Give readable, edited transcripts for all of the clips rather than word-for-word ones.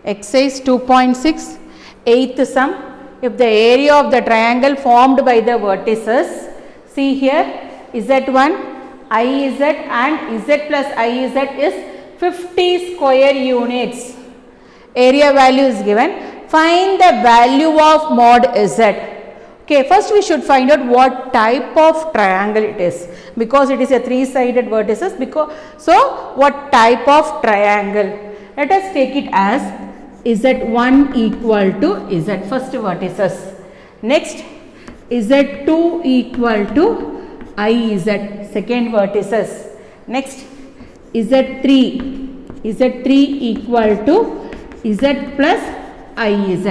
Exercise 2.6, eighth sum. If the area of the triangle formed by the vertices, see here Z1, IZ and Z plus IZ is 50 square units. Area value is given. Find the value of mod Z. Okay, first we should find out what type of triangle it is, because it is a three-sided vertices. So what type of triangle? Let us take it as Z1 equal to Z, first vertices. Next Z2 equal to IZ, second vertices. Next Z3 equal to Z plus IZ.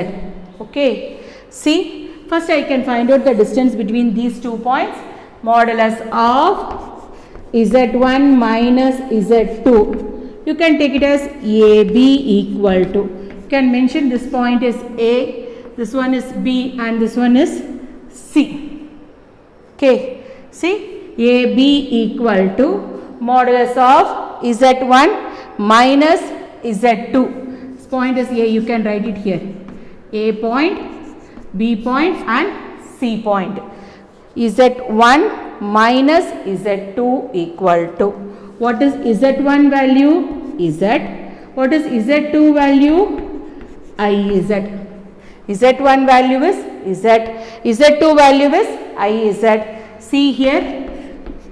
Okay, see, first I can find out the distance between these 2 points. Modulus of Z1 minus Z2, you can take it as AB equal to, you can mention this point is A, this one is B and this one is C. Okay, see, AB equal to modulus of Z1 minus Z2. This point is A, you can write it here. A point, B point and C point. Z1 minus Z2 equal to, what is Z1 value? Z. What is Z2 value? IZ. Z1 value is Z. Z2 value is IZ. See here,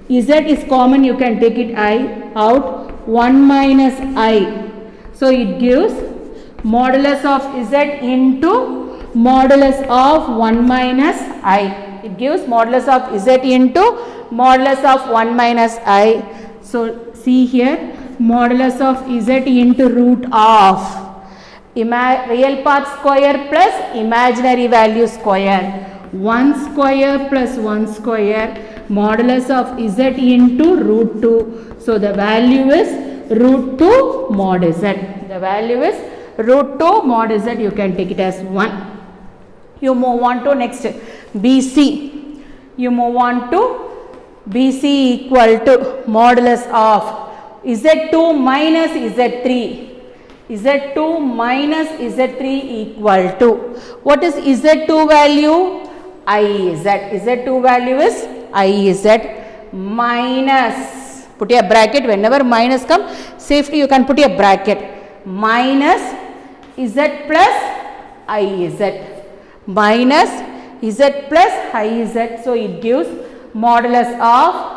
Z is common, you can take it out. 1 minus I. So it gives modulus of Z into modulus of 1 minus I. It gives modulus of Z into modulus of 1 minus I. So see here, modulus of Z into root of real part square plus imaginary value square. 1 square plus 1 square, modulus of Z into root 2. So the value is root 2 mod Z. The value is root 2 mod Z, you can take it as 1. You move on to next BC. You move on to BC equal to modulus of Z2 minus Z3. Z2 minus Z3 equal to, what is Z2 value? IZ. Z2 value is IZ minus, put a bracket, whenever minus come, safety you can put a bracket, minus Z plus IZ. Minus Z plus IZ. So it gives modulus of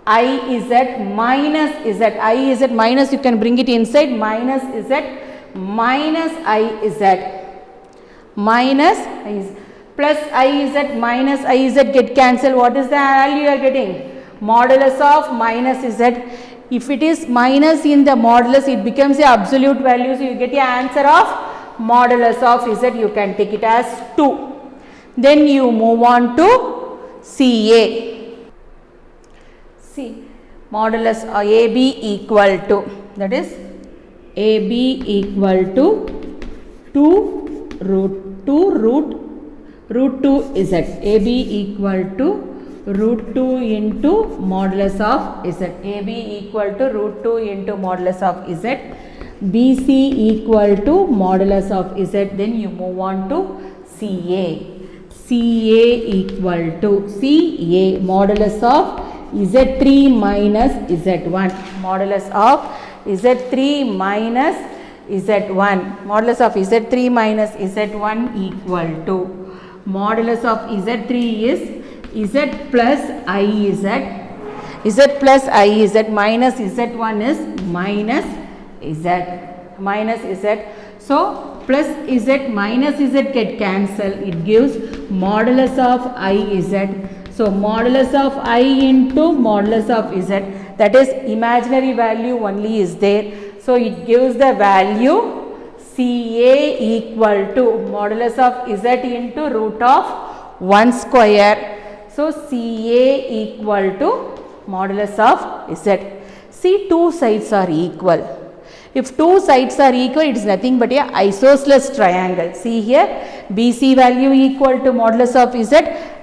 IZ minus Z. IZ minus, you can bring it inside, minus Z minus IZ. Minus IZ plus IZ minus IZ get cancelled. What is the value you are getting? Modulus of minus Z. If it is minus in the modulus, it becomes a absolute value. So you get the answer of modulus of Z. You can take it as 2. Then you move on to CA. See, modulus of AB equal to, that is AB equal to 2 root 2 Z. AB equal to root 2 into modulus of Z. AB equal to root 2 into modulus of Z. BC equal to modulus of Z. Then you move on to CA. CA equal to CA modulus of Z3 minus Z1. Modulus of Z3 minus Z1. Modulus of Z3 minus Z1 equal to, modulus of Z3 is Z plus IZ. Z plus IZ minus Z1 is minus Z. Minus Z. So plus Z minus Z get cancelled. It gives modulus of IZ. So modulus of I into modulus of Z, that is imaginary value only is there. So it gives the value CA equal to modulus of Z into root of 1 square. So CA equal to modulus of Z. See, two sides are equal. If two sides are equal, it is nothing but a isosceles triangle. See here, BC value equal to modulus of Z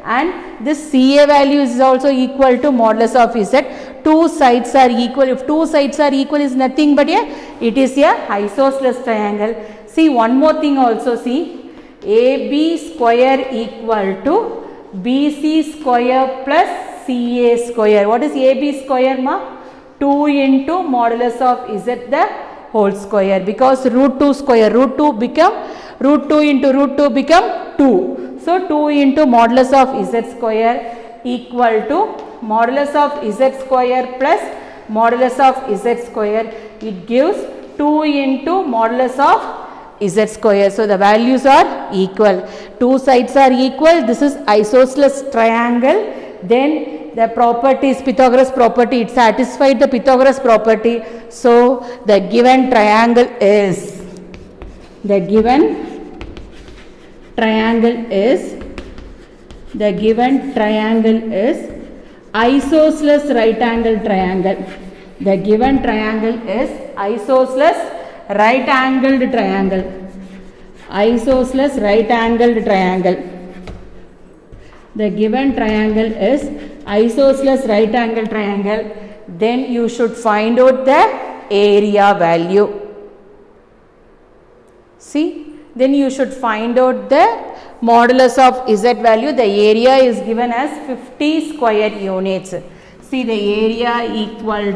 and this CA value is also equal to modulus of Z. Two sides are equal. If two sides are equal, is nothing but it is a isosceles triangle. See one more thing also, see AB square equal to BC square plus CA square. What is AB square ma? 2 into modulus of Z the whole square, because root 2 square, root 2 become root 2 into root 2 become 2. So 2 into modulus of Z square equal to modulus of Z square plus modulus of Z square. It gives 2 into modulus of Z square. So the values are equal. Two sides are equal. This is isosceles triangle. Then the properties, Pythagoras property, it satisfied the Pythagoras property. So the given triangle is, the given triangle is isosceles right angle triangle. The given triangle is isosceles right angled triangle. Isosceles right angled triangle. The given triangle is isosceles right angle triangle. Then you should find out the area value. See, then you should find out the modulus of Z value. The area is given as 50 square units. See, the area equal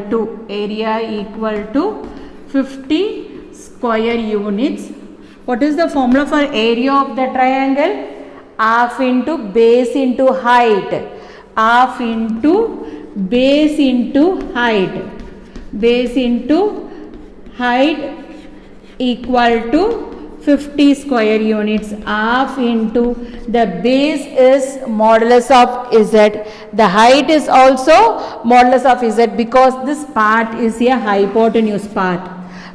to 50 square units. What is the formula for area of the triangle? Half into base into height. Half into base into height. Base into height equal to 50 square units. Half into the base is modulus of Z. The height is also modulus of Z, because this part is a hypotenuse part.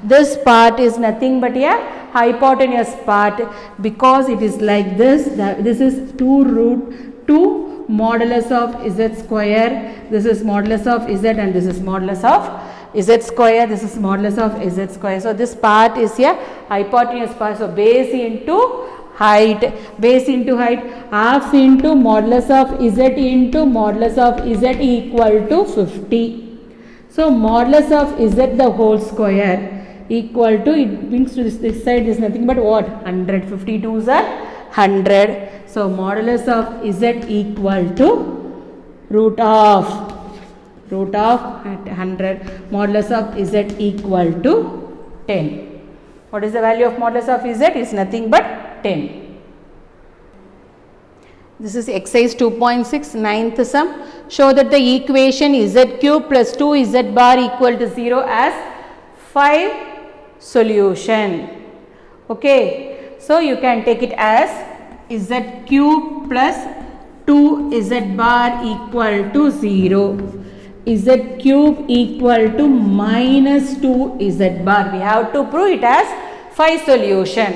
This part is nothing but a hypotenuse part, because it is like this. This is 2 root 2 modulus of Z square. This is modulus of Z and this is modulus of Z square. This is modulus of Z square. So this part is a hypotenuse part. So base into height. Base into height. Half into modulus of Z into modulus of Z equal to 50. So modulus of Z the whole square equal to, it brings to this side is nothing but what? 100. 52s are 100. So modulus of Z equal to root of 100. Modulus of Z equal to 10. What is the value of modulus of Z? Is nothing but 10. This is exercise 2.6, ninth sum. Show that the equation Z cube plus 2Z bar equal to 0 as 5 solution. Okay, so you can take it as Z cube plus 2Z bar equal to 0. Z cube equal to minus 2Z bar. We have to prove it as 5 solution.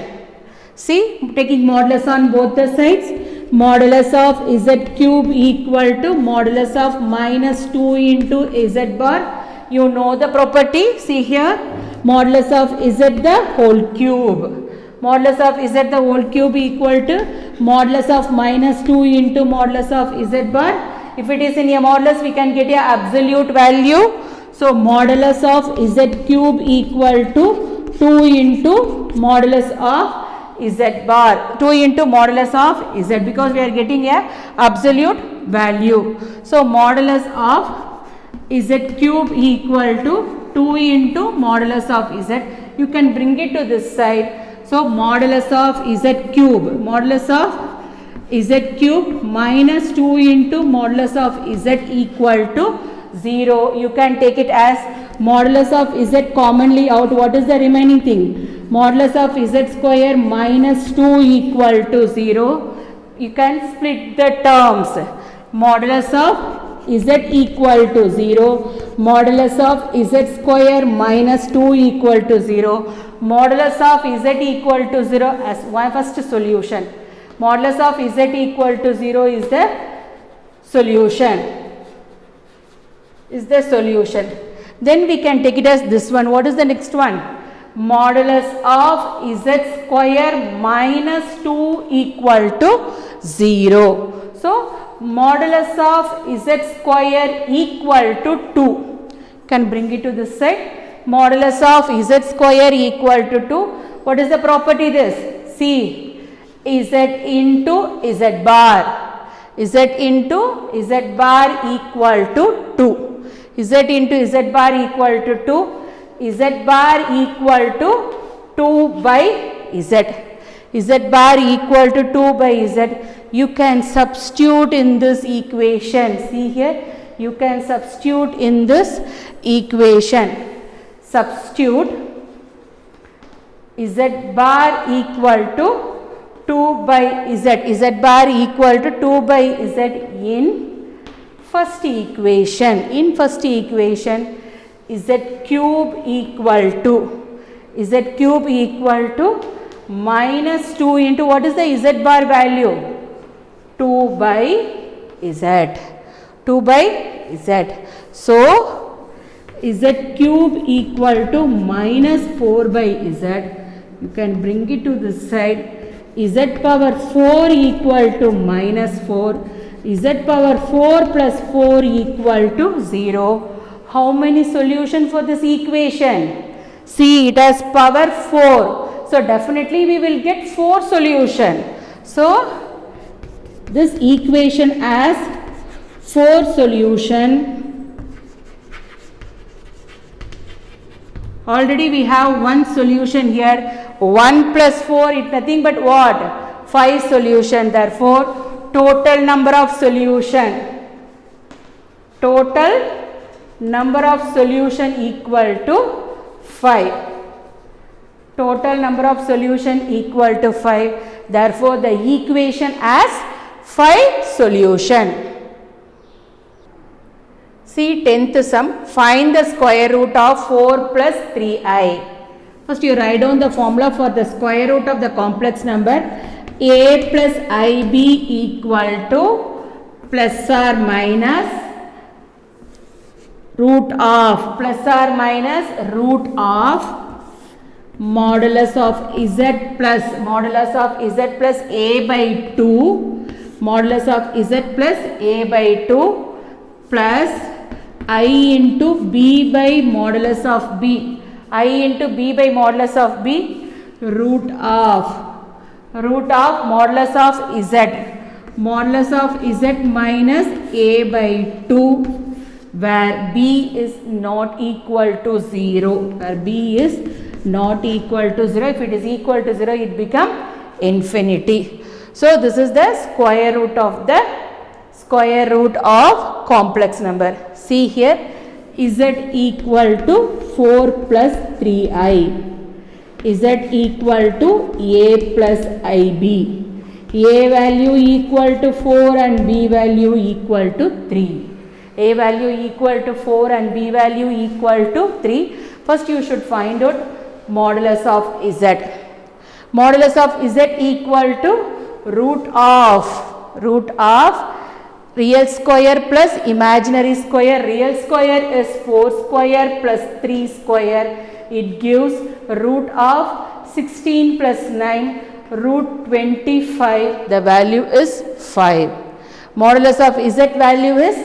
See, taking modulus on both the sides. Modulus of Z cube equal to modulus of minus 2 into Z bar. You know the property. See here, modulus of Z the whole cube. Modulus of Z the whole cube equal to modulus of minus 2 into modulus of Z bar. If it is in a modulus, we can get a absolute value. So modulus of Z cube equal to 2 into modulus of Z bar. 2 into modulus of Z, because we are getting a absolute value. So modulus of Z cube equal to 2 into modulus of Z. You can bring it to this side. So modulus of Z cube. Modulus of Z cube minus 2 into modulus of Z equal to 0. You can take it as modulus of Z commonly out. What is the remaining thing? Modulus of Z square minus 2 equal to 0. You can split the terms. Modulus of Z equal to 0. Modulus of Z square minus 2 equal to 0. Modulus of Z equal to 0 as one first solution. Modulus of Z equal to 0 is the solution. Then we can take it as this one. What is the next one? Modulus of Z square minus 2 equal to 0. So modulus of Z square equal to 2. Can bring it to this side. modulus of z square equal to 2. What is the property this? See, z into z bar. Z into z bar equal to 2. Z into z bar equal to 2. Z bar equal to 2 by z. Z bar equal to 2 by z. You can substitute in this equation. See here, you can substitute in this equation. Substitute z bar equal to 2 by z. Z bar equal to 2 by z in first equation. In first equation, z cube equal to minus 2 into what is the z bar value? 2 by z. 2 by z. So, z cube equal to minus 4 by z. You can bring it to this side. Z power 4 equal to minus 4. Z power 4 plus 4 equal to 0. How many solutions for this equation? See, it has power 4. So, definitely we will get 4 solution. So, this equation has 4 solution. Already we have one solution here. 1 plus 4 is nothing but what? 5 solution. Therefore, total number of solution equal to 5. Total number of solution equal to 5. Therefore, the equation has 5 solution. See 10th sum. Find the square root of 4 plus 3i. First you write down the formula for the square root of the complex number. A plus ib equal to plus or minus root of modulus of z plus a by 2 plus I into b by modulus of b root of modulus of z minus a by 2 where b is not equal to 0. If it is equal to 0, it become infinity. So this is the square root of complex number. See here, z equal to 4 plus 3i. Z equal to a plus ib. A value equal to 4 and b value equal to 3. A value equal to 4 and b value equal to 3. First you should find out modulus of z. Modulus of z equal to root of real square plus imaginary square. Real square is 4 square plus 3 square. It gives root of 16 plus 9, root 25. The value is 5. Modulus of z value is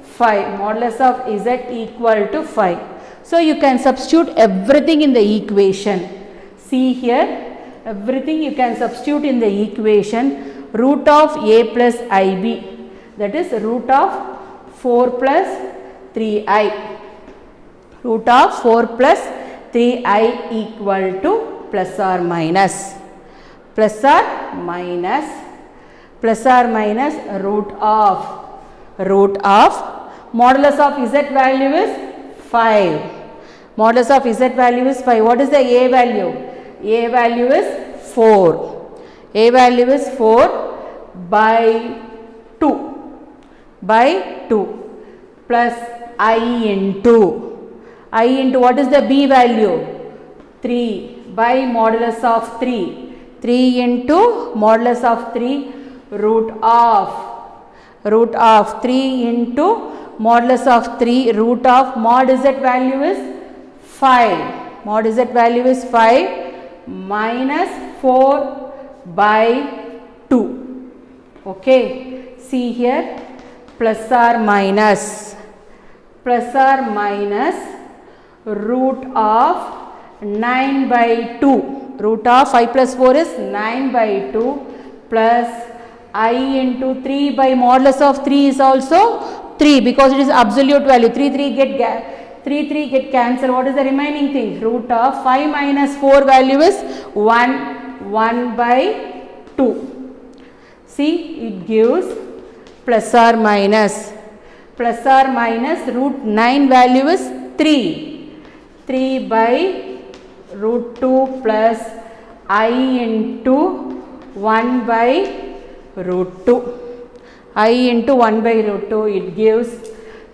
5. Modulus of z equal to 5. So you can substitute everything in the equation. See here, everything you can substitute in the equation. Root of a plus ib, that is root of 4 plus 3i. Root of 4 plus 3i equal to plus or minus root of modulus of z value is 5. Modulus of z value is 5. What is the a value? A value is 4. A value is 4 by 2 plus I into what is the b value? 3 by modulus of 3. 3 into modulus of 3 root of 3 into modulus of 3 root of mod z value is 5. Mod z value is 5 minus 4 by 2. Okay. See here, plus or minus root of 9 by 2. Root of 5 plus 4 is 9 by 2 plus I into 3 by modulus of 3 is also 3 because it is absolute value. 3 get cancelled. What is the remaining thing? Root of 5 minus 4 value is 1 by 2. See, it gives plus or minus root 9 value is 3 by root 2 plus I into 1 by root 2. I into 1 by root 2, it gives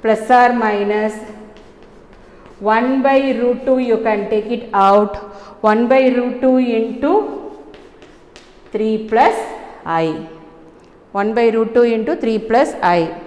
plus or minus 1 by root 2, you can take it out, 1 by root 2 into 3 plus I. 1 by root 2 into 3 plus I.